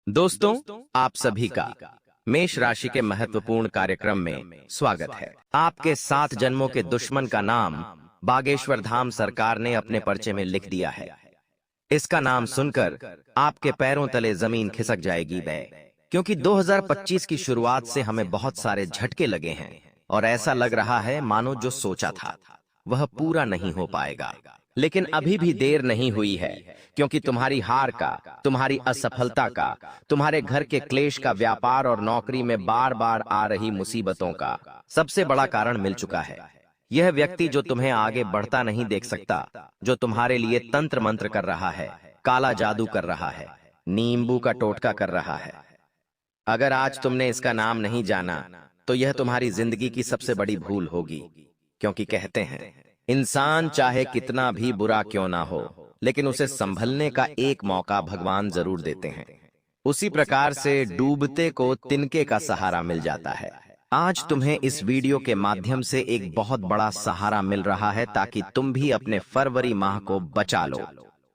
दोस्तों, आप सभी का मेष राशि के महत्वपूर्ण कार्यक्रम में स्वागत है। आपके 7 जन्मों के दुश्मन का नाम बागेश्वर धाम सरकार ने अपने पर्चे में लिख दिया है। इसका नाम सुनकर आपके पैरों तले जमीन खिसक जाएगी क्योंकि 2025 की शुरुआत से हमें बहुत सारे झटके लगे हैं और ऐसा लग रहा है मानो जो सोचा था वह पूरा नहीं हो पाएगा। लेकिन अभी भी देर नहीं हुई है, क्योंकि तुम्हारी हार का, तुम्हारी असफलता का, तुम्हारे घर के क्लेश का, व्यापार और नौकरी में बार बार आ रही मुसीबतों का सबसे बड़ा कारण मिल चुका है। यह व्यक्ति जो तुम्हें आगे बढ़ता नहीं देख सकता, जो तुम्हारे लिए तंत्र मंत्र कर रहा है, काला जादू कर रहा है, नींबू का टोटका कर रहा है। अगर आज तुमने इसका नाम नहीं जाना तो यह तुम्हारी जिंदगी की सबसे बड़ी भूल होगी, क्योंकि कहते हैं इंसान चाहे कितना भी बुरा क्यों ना हो, लेकिन उसे संभलने का एक मौका भगवान जरूर देते हैं। उसी प्रकार से डूबते को तिनके का सहारा मिल जाता है। आज तुम्हें इस वीडियो के माध्यम से एक बहुत बड़ा सहारा मिल रहा है, ताकि तुम भी अपने फरवरी माह को बचा लो,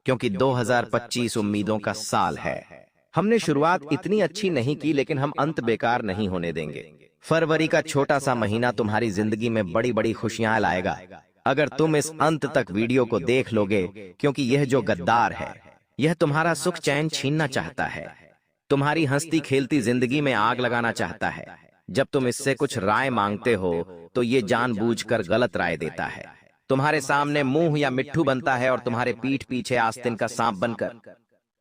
क्योंकि 2025 उम्मीदों का साल है। हमने शुरुआत इतनी अच्छी नहीं की, लेकिन हम अंत बेकार नहीं होने देंगे। फरवरी का छोटा सा महीना तुम्हारी जिंदगी में बड़ी बड़ी खुशियां लाएगा, अगर तुम इस अंत तक वीडियो को देख लोगे, क्योंकि यह जो गद्दार है, यह तुम्हारा सुख चैन छीनना चाहता है, तुम्हारी हंसती खेलती जिंदगी में आग लगाना चाहता है। जब तुम इससे कुछ राय मांगते हो तो ये जानबूझकर गलत राय देता है। तुम्हारे सामने मुंह या मिट्ठू बनता है और तुम्हारे पीठ पीछे आस्तीन का सांप बनकर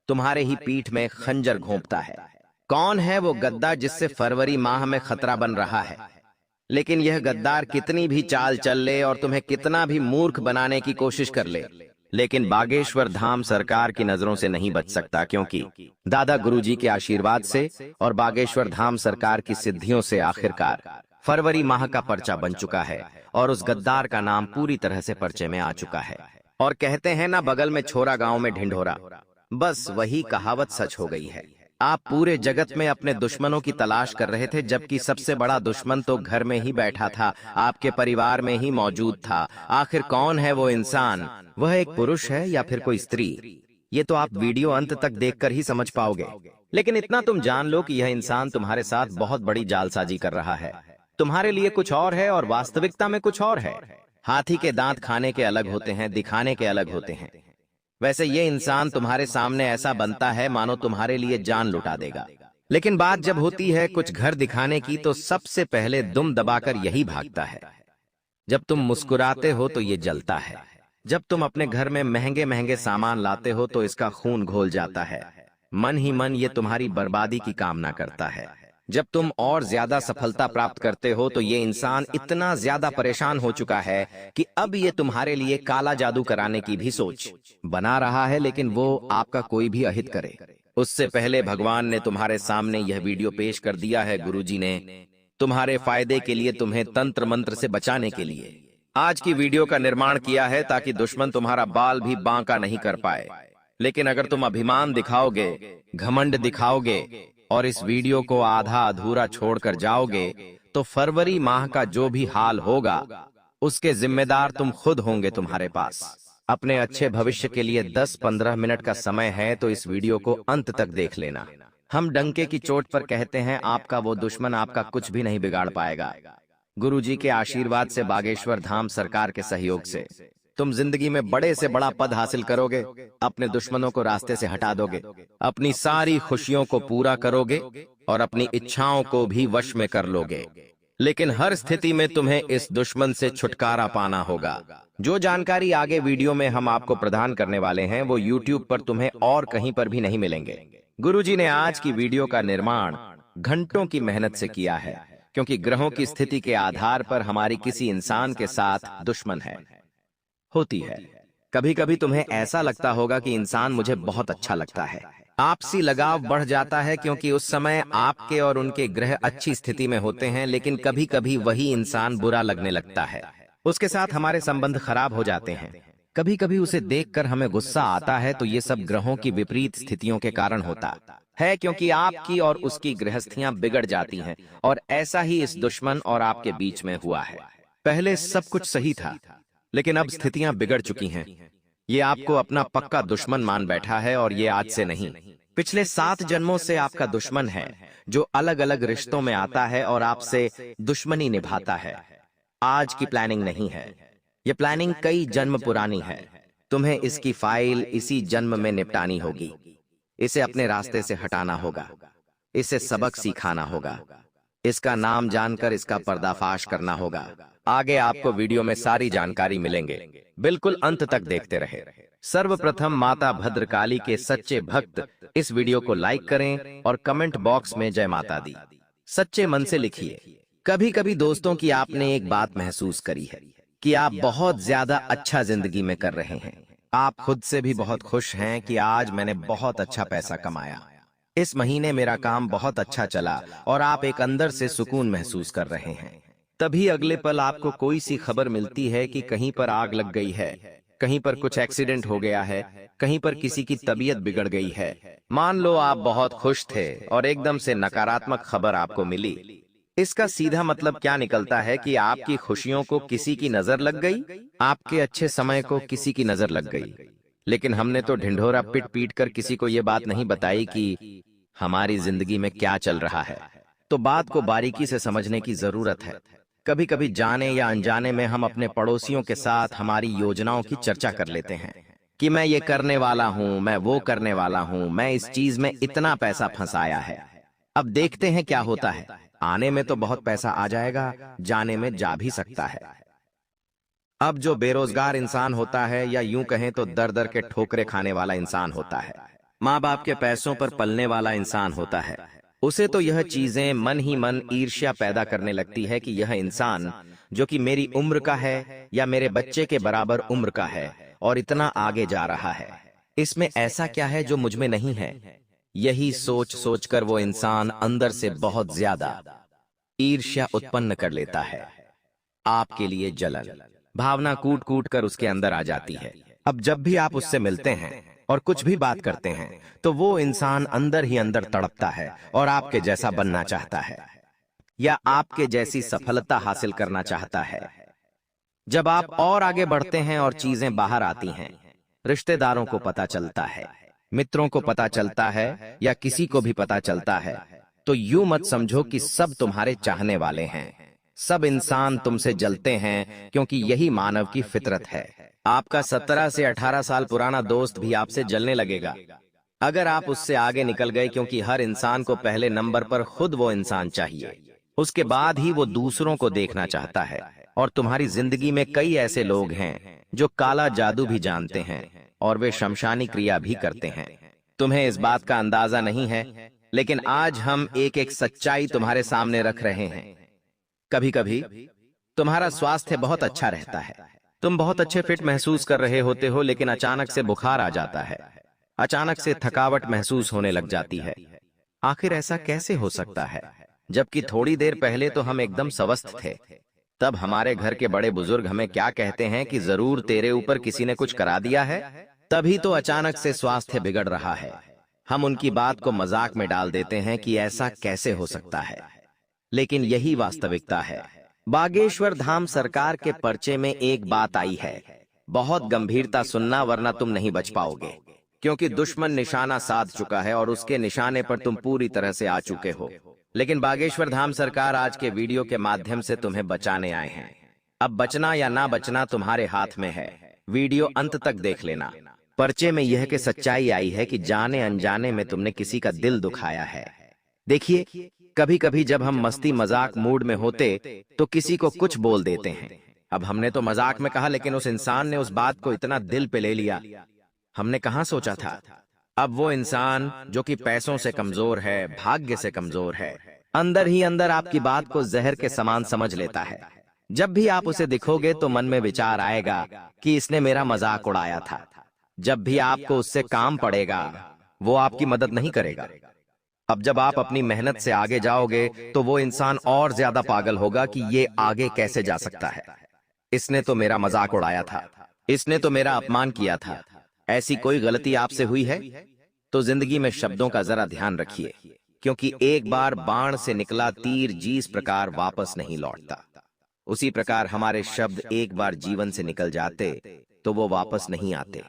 तुम्हारे ही पीठ में खंजर घोंपता है। कौन है वो गद्दार जिससे फरवरी माह में खतरा बन रहा है? लेकिन यह गद्दार कितनी भी चाल चल ले और तुम्हें कितना भी मूर्ख बनाने की कोशिश कर ले, लेकिन बागेश्वर धाम सरकार की नजरों से नहीं बच सकता, क्योंकि दादा गुरुजी के आशीर्वाद से और बागेश्वर धाम सरकार की सिद्धियों से आखिरकार फरवरी माह का पर्चा बन चुका है और उस गद्दार का नाम पूरी तरह से पर्चे में आ चुका है। और कहते हैं ना, बगल में छोरा गांव में ढिंढोरा, बस वही कहावत सच हो गई है। आप पूरे जगत में अपने दुश्मनों की तलाश कर रहे थे, जबकि सबसे बड़ा दुश्मन तो घर में ही बैठा था, आपके परिवार में ही मौजूद था। आखिर कौन है वो इंसान? वह एक पुरुष है या फिर कोई स्त्री? ये तो आप वीडियो अंत तक देखकर ही समझ पाओगे। लेकिन इतना तुम जान लो कि यह इंसान तुम्हारे साथ बहुत बड़ी जालसाजी कर रहा है। तुम्हारे लिए कुछ और है और वास्तविकता में कुछ और है। हाथी के दांत खाने के अलग होते हैं, दिखाने के अलग होते हैं। वैसे ये इंसान तुम्हारे सामने ऐसा बनता है मानो तुम्हारे लिए जान लुटा देगा, लेकिन बात जब होती है कुछ घर दिखाने की तो सबसे पहले दुम दबाकर यही भागता है। जब तुम मुस्कुराते हो तो ये जलता है, जब तुम अपने घर में महंगे महंगे सामान लाते हो तो इसका खून घोल जाता है। मन ही मन ये तुम्हारी बर्बादी की कामना करता है। जब तुम और ज्यादा सफलता प्राप्त करते हो तो ये इंसान इतना ज्यादा परेशान हो चुका है कि अब ये तुम्हारे लिए काला जादू कराने की भी सोच बना रहा है, लेकिन वो आपका कोई भी अहित करे उससे पहले भगवान ने तुम्हारे सामने यह वीडियो पेश कर दिया है। गुरुजी ने तुम्हारे फायदे के लिए, तुम्हें तंत्र मंत्र से बचाने के लिए आज की वीडियो का निर्माण किया है, ताकि दुश्मन तुम्हारा बाल भी बांका नहीं कर पाए। लेकिन अगर तुम अभिमान दिखाओगे, घमंड दिखाओगे और इस वीडियो को आधा अधूरा छोड़कर जाओगे तो फरवरी माह का जो भी हाल होगा उसके जिम्मेदार तुम खुद होंगे। तुम्हारे पास अपने अच्छे भविष्य के लिए 10-15 मिनट का समय है, तो इस वीडियो को अंत तक देख लेना। हम डंके की चोट पर कहते हैं, आपका वो दुश्मन आपका कुछ भी नहीं बिगाड़ पाएगा। गुरुजी के आशीर्वाद से, बागेश्वर धाम सरकार के सहयोग से तुम जिंदगी में बड़े से बड़ा पद हासिल करोगे, अपने दुश्मनों को रास्ते से हटा दोगे, अपनी सारी खुशियों को पूरा करोगे और अपनी इच्छाओं को भी वश में कर लोगे। लेकिन हर स्थिति में तुम्हें इस दुश्मन से छुटकारा पाना होगा। जो जानकारी आगे वीडियो में हम आपको प्रदान करने वाले हैं वो YouTube पर तुम्हें और कहीं पर भी नहीं मिलेंगे। गुरुजी ने आज की वीडियो का निर्माण घंटों की मेहनत से किया है, क्योंकि ग्रहों की स्थिति के आधार पर हमारी किसी इंसान के साथ दुश्मन होती है। कभी कभी तुम्हें ऐसा लगता होगा कि इंसान मुझे बहुत अच्छा लगता है, आपसी लगाव बढ़ जाता है, क्योंकि उस समय आपके और उनके ग्रह अच्छी स्थिति में होते हैं। लेकिन कभी कभी वही इंसान बुरा लगने लगता है, उसके साथ हमारे संबंध खराब हो जाते हैं। कभी कभी उसे देखकर हमें गुस्सा आता है, तो ये सब ग्रहों की विपरीत स्थितियों के कारण होता है, क्योंकि आपकी और उसकी गृहस्थियां बिगड़ जाती हैं। और ऐसा ही इस दुश्मन और आपके बीच में हुआ है। पहले सब कुछ सही था, लेकिन अब स्थितियां बिगड़ चुकी हैं। ये आपको अपना पक्का दुश्मन मान बैठा है, और ये आज से नहीं पिछले 7 जन्मों से आपका दुश्मन है, जो अलग अलग रिश्तों में आता है और आपसे दुश्मनी निभाता है। आज की प्लानिंग नहीं है, ये प्लानिंग कई जन्म पुरानी है। तुम्हें इसकी फाइल इसी जन्म में निपटानी होगी। इसे अपने रास्ते से हटाना होगा, इसे सबक सिखाना होगा, इसका नाम जानकर इसका पर्दाफाश करना होगा। आगे आपको वीडियो में सारी जानकारी मिलेंगे, बिल्कुल अंत तक देखते रहे। सर्वप्रथम माता भद्रकाली के सच्चे भक्त इस वीडियो को लाइक करें और कमेंट बॉक्स में जय माता दी सच्चे मन से लिखिए। कभी कभी दोस्तों की आपने एक बात महसूस करी है कि आप बहुत ज्यादा अच्छा जिंदगी में कर रहे हैं। आप खुद से भी बहुत खुश हैं कि आज मैंने बहुत अच्छा पैसा कमाया, इस महीने मेरा काम बहुत अच्छा चला, और आप एक अंदर से सुकून महसूस कर रहे हैं। तभी अगले पल आपको कोई सी खबर मिलती है कि कहीं पर आग लग गई है, कहीं पर कुछ एक्सीडेंट हो गया है, कहीं पर किसी की तबीयत बिगड़ गई है। मान लो आप बहुत खुश थे और एकदम से नकारात्मक खबर आपको मिली। इसका सीधा मतलब क्या निकलता है कि आपकी खुशियों को किसी की नजर लग गई, आपके अच्छे समय को किसी की नजर लग गई। लेकिन हमने तो ढिंढोरा पीट पीट कर किसी को ये बात नहीं बताई कि हमारी जिंदगी में क्या चल रहा है। तो बात को बारीकी से समझने की जरूरत है। कभी कभी जाने या अनजाने में हम अपने पड़ोसियों के साथ हमारी योजनाओं की चर्चा कर लेते हैं कि मैं ये करने वाला हूँ, मैं वो करने वाला हूँ, मैं इस चीज में इतना पैसा फंसाया है। अब देखते हैं क्या होता है। आने में तो बहुत पैसा आ जाएगा, जाने में जा भी सकता है। अब जो बेरोजगार इंसान होता है, या यूं कहें तो दर दर के ठोकरे खाने वाला इंसान होता है, माँ बाप के पैसों पर पलने वाला इंसान होता है, उसे तो यह चीजें मन ही मन ईर्ष्या पैदा करने लगती है कि यह इंसान जो कि मेरी उम्र का है या मेरे बच्चे के बराबर उम्र का है और इतना आगे जा रहा है, इसमें ऐसा क्या है जो मुझ में नहीं है। यही सोच सोचकर वो इंसान अंदर से बहुत ज्यादा ईर्ष्या उत्पन्न कर लेता है। आपके लिए जलन भावना कूट कूट कर उसके अंदर आ जाती है। अब जब भी आप उससे मिलते हैं और कुछ भी बात करते हैं, तो वो इंसान अंदर ही अंदर तड़पता है और आपके जैसा बनना चाहता है या आपके जैसी सफलता हासिल करना चाहता है। जब आप और आगे बढ़ते हैं और चीजें बाहर आती हैं, रिश्तेदारों को पता चलता है, मित्रों को पता चलता है, या किसी को भी पता चलता है, तो यूं मत समझो कि सब तुम्हारे चाहने वाले हैं। सब इंसान तुमसे जलते हैं, क्योंकि यही मानव की फितरत है। आपका 17 से 18 साल पुराना दोस्त भी आपसे जलने लगेगा अगर आप उससे आगे निकल गए, क्योंकि हर इंसान को पहले नंबर पर खुद वो इंसान चाहिए, उसके बाद ही वो दूसरों को देखना चाहता है। और तुम्हारी जिंदगी में कई ऐसे लोग हैं जो काला जादू भी जानते हैं और वे शमशानी क्रिया भी करते हैं। तुम्हें इस बात का अंदाजा नहीं है, लेकिन आज हम एक एक सच्चाई तुम्हारे सामने रख रहे हैं। कभी कभी तुम्हारा स्वास्थ्य बहुत अच्छा रहता है, तुम बहुत अच्छे फिट महसूस कर रहे होते हो, लेकिन अचानक से बुखार आ जाता है, अचानक से थकावट महसूस होने लग जाती है। आखिर ऐसा कैसे हो सकता है, जबकि थोड़ी देर पहले तो हम एकदम स्वस्थ थे। तब हमारे घर के बड़े बुजुर्ग हमें क्या कहते हैं कि जरूर तेरे ऊपर किसी ने कुछ करा दिया है, तभी तो अचानक से स्वास्थ्य बिगड़ रहा है। हम उनकी बात को मजाक में डाल देते हैं कि ऐसा कैसे हो सकता है, लेकिन यही वास्तविकता है। बागेश्वर धाम सरकार के पर्चे में एक बात आई है, बहुत गंभीरता सुनना वरना तुम नहीं बच पाओगे, क्योंकि दुश्मन निशाना साध चुका है और उसके निशाने पर तुम पूरी तरह से आ चुके हो। लेकिन बागेश्वर धाम सरकार आज के वीडियो के माध्यम से तुम्हें बचाने आए हैं। अब बचना या ना बचना तुम्हारे हाथ में है। वीडियो अंत तक देख लेना। पर्चे में यह कि सच्चाई आई है कि जाने अनजाने में तुमने किसी का दिल दुखाया है। देखिए, कभी कभी जब हम मस्ती मजाक मूड में होते तो किसी को कुछ बोल देते हैं। अब हमने तो मजाक में कहा, लेकिन उस इंसान ने उस बात को इतना दिल पे ले लिया, हमने कहाँ सोचा था। अब वो इंसान जो कि पैसों से कमजोर है, भाग्य से कमजोर है, अंदर ही अंदर आपकी बात को जहर के समान समझ लेता है। जब भी आप उसे दिखोगे तो मन में विचार आएगा कि इसने मेरा मजाक उड़ाया था। जब भी आपको उससे काम पड़ेगा, वो आपकी मदद नहीं करेगा। अब जब आप अपनी मेहनत से आगे जाओगे तो वो इंसान और ज्यादा पागल होगा कि ये आगे कैसे जा सकता है, इसने तो मेरा मजाक उड़ाया था, इसने तो मेरा अपमान किया था। ऐसी कोई गलती आपसे हुई है तो जिंदगी में शब्दों का जरा ध्यान रखिए, क्योंकि एक बार बाण से निकला तीर जिस प्रकार वापस नहीं लौटता, उसी प्रकार हमारे शब्द एक बार जीवन से निकल जाते तो वो वापस नहीं आते।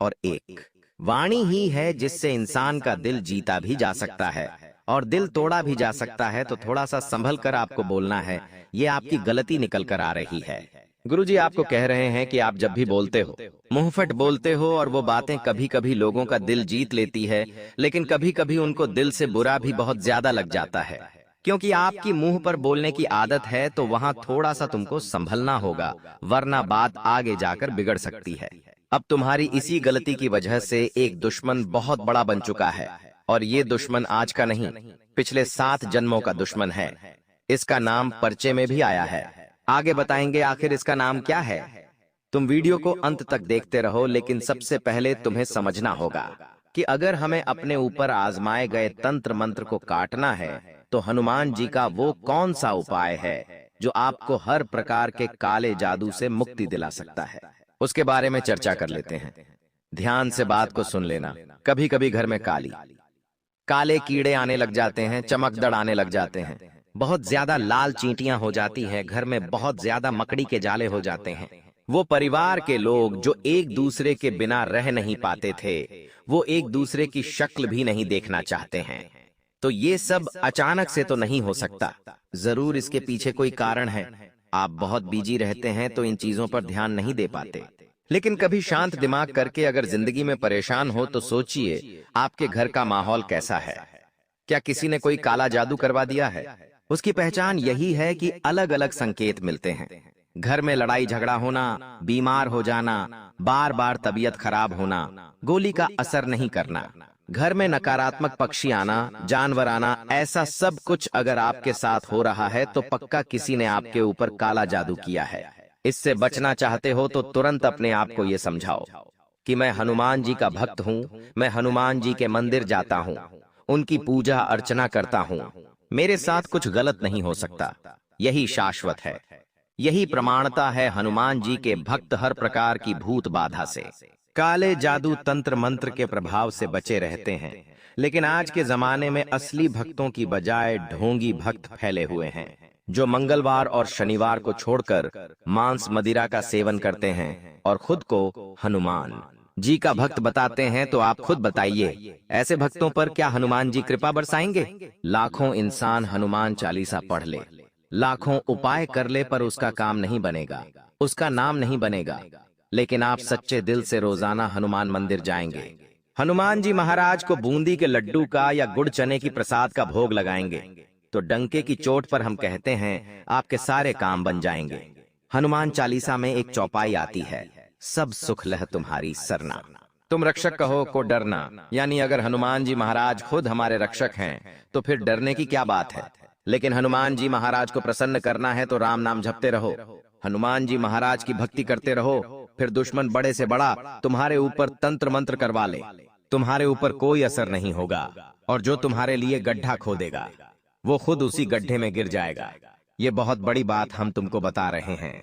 और एक वाणी ही है जिससे इंसान का दिल जीता भी जा सकता है और दिल तोड़ा भी जा सकता है। तो थोड़ा सा संभल कर आपको बोलना है, ये आपकी गलती निकल कर आ रही है। गुरुजी आपको कह रहे हैं कि आप जब भी बोलते हो, मुंहफट बोलते हो और वो बातें कभी कभी लोगों का दिल जीत लेती है, लेकिन कभी कभी उनको दिल से बुरा भी बहुत ज्यादा लग जाता है। क्योंकि आपकी मुंह पर बोलने की आदत है तो वहां थोड़ा सा तुमको संभलना होगा, वरना बात आगे जाकर बिगड़ सकती है। अब तुम्हारी इसी गलती की वजह से एक दुश्मन बहुत बड़ा बन चुका है, और ये दुश्मन आज का नहीं, पिछले 7 जन्मों का दुश्मन है। इसका नाम पर्चे में भी आया है। आगे बताएंगे आखिर इसका नाम क्या है। तुम वीडियो को अंत तक देखते रहो, लेकिन सबसे पहले तुम्हें समझना होगा कि अगर हमें अपने ऊपर आजमाए गए तंत्र मंत्र को काटना है तो हनुमान जी का वो कौन सा उपाय है जो आपको हर प्रकार के काले जादू से मुक्ति दिला सकता है, उसके बारे में चर्चा कर लेते हैं। ध्यान से बात को सुन लेना। कभी कभी घर में काले कीड़े आने लग जाते हैं, चमकदड़ आने लग जाते हैं, बहुत ज्यादा लाल चींटियां हो जाती हैं, घर में बहुत ज्यादा मकड़ी के जाले हो जाते हैं। वो परिवार के लोग जो एक दूसरे के बिना रह नहीं पाते थे, वो एक दूसरे की शक्ल भी नहीं देखना चाहते हैं। तो ये सब अचानक से तो नहीं हो सकता, जरूर इसके पीछे कोई कारण है। आप बहुत बिजी रहते हैं तो इन चीजों पर ध्यान नहीं दे पाते। लेकिन कभी शांत दिमाग करके अगर जिंदगी में परेशान हो तो सोचिए आपके घर का माहौल कैसा है। क्या किसी ने कोई काला जादू करवा दिया है? उसकी पहचान यही है कि अलग अलग संकेत मिलते हैं। घर में लड़ाई झगड़ा होना, बीमार हो जाना, बार बार तबीयत खराब होना, गोली का असर नहीं करना, घर में नकारात्मक पक्षी आना, जानवर आना, ऐसा सब कुछ अगर आपके साथ हो रहा है तो पक्का किसी ने आपके ऊपर काला जादू किया है। इससे बचना चाहते हो तो तुरंत अपने आप को ये समझाओ कि मैं हनुमान जी का भक्त हूँ, मैं हनुमान जी के मंदिर जाता हूँ, उनकी पूजा अर्चना करता हूँ, मेरे साथ कुछ गलत नहीं हो सकता। यही शाश्वत है, यही प्रमाणता है हनुमान जी के भक्त हर प्रकार की भूत बाधा से, काले जादू तंत्र मंत्र के प्रभाव से बचे रहते हैं। लेकिन आज के जमाने में असली भक्तों की बजाय ढोंगी भक्त फैले हुए हैं, जो मंगलवार और शनिवार को छोड़कर मांस मदिरा का सेवन करते हैं और खुद को हनुमान जी का भक्त बताते हैं। तो आप खुद बताइए, ऐसे भक्तों पर क्या हनुमान जी कृपा बरसाएंगे? लाखों इंसान हनुमान चालीसा पढ़ ले, लाखों उपाय कर ले, पर उसका काम नहीं बनेगा, उसका नाम नहीं बनेगा। लेकिन आप सच्चे दिल से रोजाना हनुमान मंदिर जाएंगे, हनुमान जी महाराज को बूंदी के लड्डू का या गुड़ चने की प्रसाद का भोग लगाएंगे, तो डंके की चोट पर हम कहते हैं आपके सारे काम बन जाएंगे। हनुमान चालीसा में एक चौपाई आती है, सब सुख लह तुम्हारी सरना, तुम रक्षक कहो को डरना। यानी अगर हनुमान जी महाराज खुद हमारे रक्षक हैं तो फिर डरने की क्या बात है। लेकिन हनुमान जी महाराज को प्रसन्न करना है तो राम नाम जपते रहो, हनुमान जी महाराज की भक्ति करते रहो, फिर दुश्मन बड़े से बड़ा तुम्हारे ऊपर तंत्र मंत्र करवा ले, तुम्हारे ऊपर कोई असर नहीं होगा, और जो तुम्हारे लिए गड्ढा खोदेगा वो खुद उसी गड्ढे में गिर जाएगा। ये बहुत बड़ी बात हम तुमको बता रहे हैं।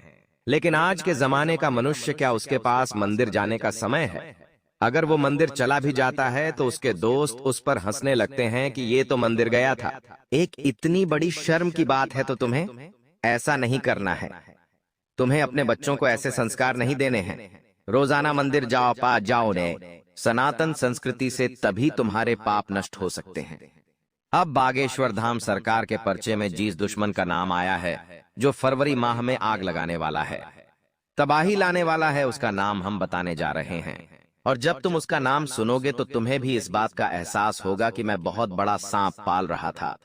लेकिन आज के जमाने का मनुष्य, क्या उसके पास मंदिर जाने का समय है? अगर वो मंदिर चला भी जाता है तो उसके दोस्त उस पर हंसने लगते हैं कि ये तो मंदिर गया था। एक इतनी बड़ी शर्म की बात है। तो तुम्हें ऐसा नहीं करना है, तुम्हें अपने बच्चों को ऐसे संस्कार नहीं देने हैं। रोजाना मंदिर जाओ, पास जाओ ने, सनातन संस्कृति से तभी तुम्हारे पाप नष्ट हो सकते हैं। अब बागेश्वर धाम सरकार के पर्चे में जिस दुश्मन का नाम आया है, जो फरवरी माह में आग लगाने वाला है, तबाही लाने वाला है, उसका नाम हम बताने जा रहे हैं। और जब तुम उसका नाम सुनोगे तो तुम्हें भी इस बात का एहसास होगा कि मैं बहुत बड़ा सांप पाल रहा था,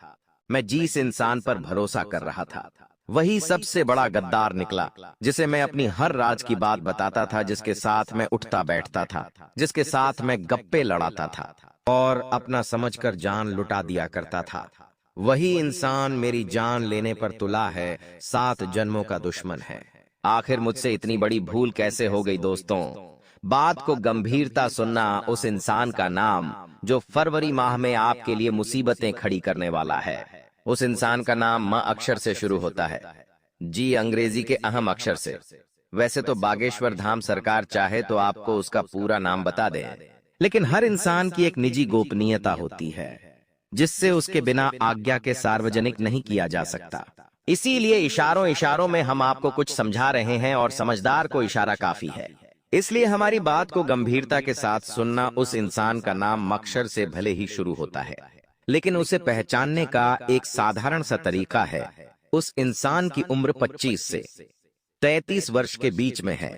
मैं जिस इंसान पर भरोसा कर रहा था वही सबसे बड़ा गद्दार निकला, जिसे मैं अपनी हर राज की बात बताता था, जिसके साथ मैं उठता बैठता था, जिसके साथ मैं गप्पे लड़ाता था और अपना समझकर जान लुटा दिया करता था। वही इंसान मेरी जान लेने पर तुला है, 7 जन्मों का दुश्मन है। आखिर मुझसे इतनी बड़ी भूल कैसे हो गई दोस्तों? बात को गंभीरता सुनना। उस इंसान का नाम जो फरवरी माह में आपके लिए मुसीबतें खड़ी करने वाला है, उस इंसान का नाम म अक्षर से शुरू होता है। जी, अंग्रेजी के अहम अक्षर से। वैसे तो बागेश्वर धाम सरकार चाहे तो आपको उसका पूरा नाम बता दे, लेकिन हर इंसान की एक निजी गोपनीयता होती है जिससे उसके बिना आज्ञा के सार्वजनिक नहीं किया जा सकता। इसीलिए इशारों इशारों में हम आपको कुछ समझा रहे हैं और समझदार को इशारा काफी है। इसलिए हमारी बात को गंभीरता के साथ सुनना। उस इंसान का नाम अक्षर से भले ही शुरू होता है, लेकिन उसे पहचानने का एक साधारण सा तरीका है। उस इंसान की उम्र 25 से 33 वर्ष के बीच में है।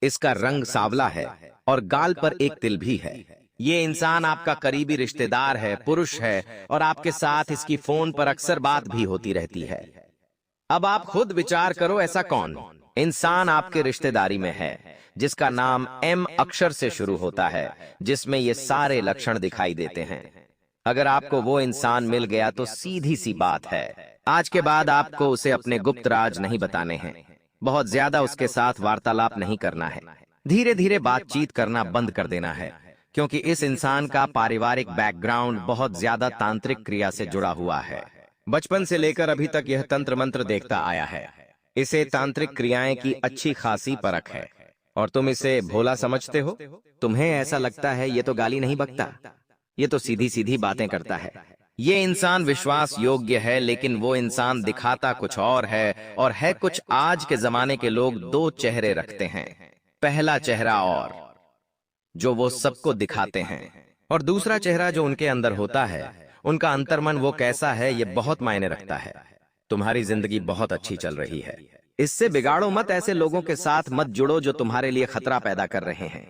इसका रंग सांवला है और गाल पर एक तिल भी है। ये इंसान आपका करीबी रिश्तेदार है, पुरुष है, और आपके साथ इसकी फोन पर अक्सर बात भी होती रहती है। अब आप खुद विचार करो, ऐसा कौन इंसान आपके रिश्तेदारी में है जिसका नाम एम अक्षर से शुरू होता है, जिसमें ये सारे लक्षण दिखाई देते हैं। अगर आपको वो इंसान मिल गया तो सीधी सी बात है, आज के बाद आपको उसे अपने गुप्त राज नहीं बताने हैं। बहुत ज्यादा उसके साथ वार्तालाप नहीं करना है। धीरे धीरे बातचीत करना बंद कर देना है, क्योंकि इस इंसान का पारिवारिक बैकग्राउंड बहुत ज्यादा तांत्रिक क्रिया से जुड़ा हुआ है। बचपन से लेकर अभी तक यह तंत्र मंत्र देखता आया है। इसे तांत्रिक क्रियाएं की अच्छी खासी परख है, और तुम इसे भोला समझते हो। तुम्हें ऐसा लगता है ये तो गाली नहीं बकता, ये तो सीधी सीधी बातें करता है। ये इंसान विश्वास योग्य है, लेकिन वो इंसान दिखाता कुछ और है, और है कुछ। आज के जमाने के लोग दो चेहरे रखते हैं। पहला चेहरा और जो वो सबको दिखाते हैं, और दूसरा चेहरा जो उनके अंदर होता है। उनका अंतर्मन वो कैसा है, ये बहुत मायने रखता है। तुम्हारी जिंदगी बहुत अच्छी चल रही है, इससे बिगाड़ो मत। ऐसे लोगों के साथ मत जुड़ो जो तुम्हारे लिए खतरा पैदा कर रहे हैं।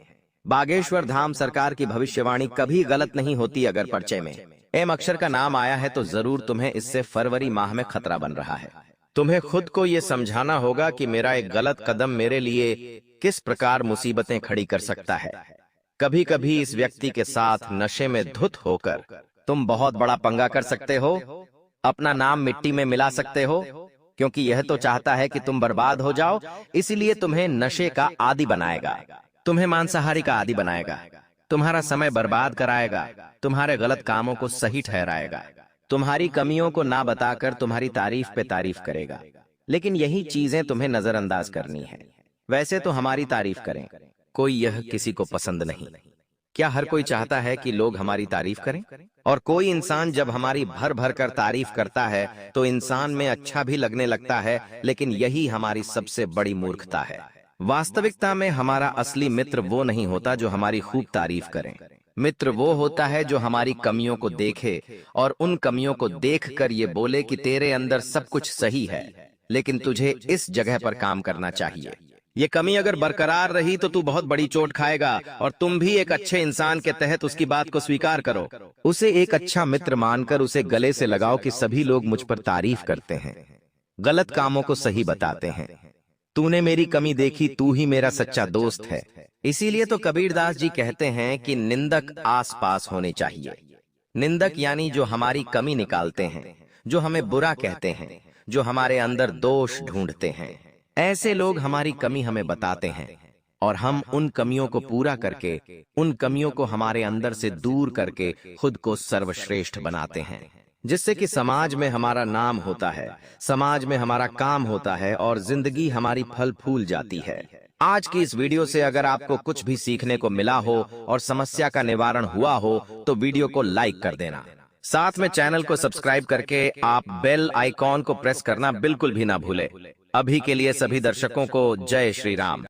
बागेश्वर धाम सरकार की भविष्यवाणी कभी गलत नहीं होती। अगर पर्चे में एम अक्षर का नाम आया है तो जरूर तुम्हें इससे फरवरी माह में खतरा बन रहा है। तुम्हें खुद को यह समझाना होगा कि मेरा एक गलत कदम मेरे लिए किस प्रकार मुसीबतें खड़ी कर सकता है। कभी कभी इस व्यक्ति के साथ नशे में धुत होकर तुम बहुत बड़ा पंगा कर सकते हो, अपना नाम मिट्टी में मिला सकते हो, क्योंकि यह तो चाहता है कि तुम बर्बाद हो जाओ। इसीलिए तुम्हें नशे का आदी बनाएगा, तुम्हें मांसाहारी का आदी बनाएगा, तुम्हारा समय बर्बाद कराएगा, तुम्हारे गलत कामों को सही ठहराएगा, तुम्हारी कमियों को ना बताकर तुम्हारी तारीफ पे तारीफ करेगा। लेकिन यही चीजें तुम्हें नजरअंदाज करनी है। वैसे तो हमारी तारीफ करें, कोई यह किसी को पसंद नहीं। क्या हर कोई चाहता है कि लोग हमारी तारीफ करें? और कोई इंसान जब हमारी भर भर कर तारीफ करता है तो इंसान में अच्छा भी लगने लगता है, लेकिन यही हमारी सबसे बड़ी मूर्खता है। वास्तविकता में हमारा असली मित्र वो नहीं होता जो हमारी खूब तारीफ करे। मित्र वो होता है जो हमारी कमियों को देखे और उन कमियों को देखकर ये बोले कि तेरे अंदर सब कुछ सही है, लेकिन तुझे इस जगह पर काम करना चाहिए। ये कमी अगर बरकरार रही तो तू बहुत बड़ी चोट खाएगा, और तुम भी एक अच्छे इंसान के तहत उसकी बात को स्वीकार करो। उसे एक अच्छा मित्र मानकर उसे गले से लगाओ कि सभी लोग मुझ पर तारीफ करते हैं, गलत कामों को सही बताते हैं। तूने मेरी कमी देखी, तू ही मेरा सच्चा दोस्त है। इसीलिए तो कबीरदास जी कहते हैं कि निंदक आस पास होने चाहिए। निंदक यानी जो हमारी कमी निकालते हैं, जो हमें बुरा कहते हैं, जो हमारे अंदर दोष ढूंढते हैं। ऐसे लोग हमारी कमी हमें बताते हैं, और हम उन कमियों को पूरा करके, उन कमियों को हमारे अंदर से दूर करके खुद को सर्वश्रेष्ठ बनाते हैं, जिससे कि समाज में हमारा नाम होता है, समाज में हमारा काम होता है, और जिंदगी हमारी फल फूल जाती है। आज की इस वीडियो से अगर आपको कुछ भी सीखने को मिला हो और समस्या का निवारण हुआ हो तो वीडियो को लाइक कर देना। साथ में चैनल को सब्सक्राइब करके आप बेल आइकॉन को प्रेस करना बिल्कुल भी ना भूले। अभी के लिए सभी दर्शकों को जय श्री राम।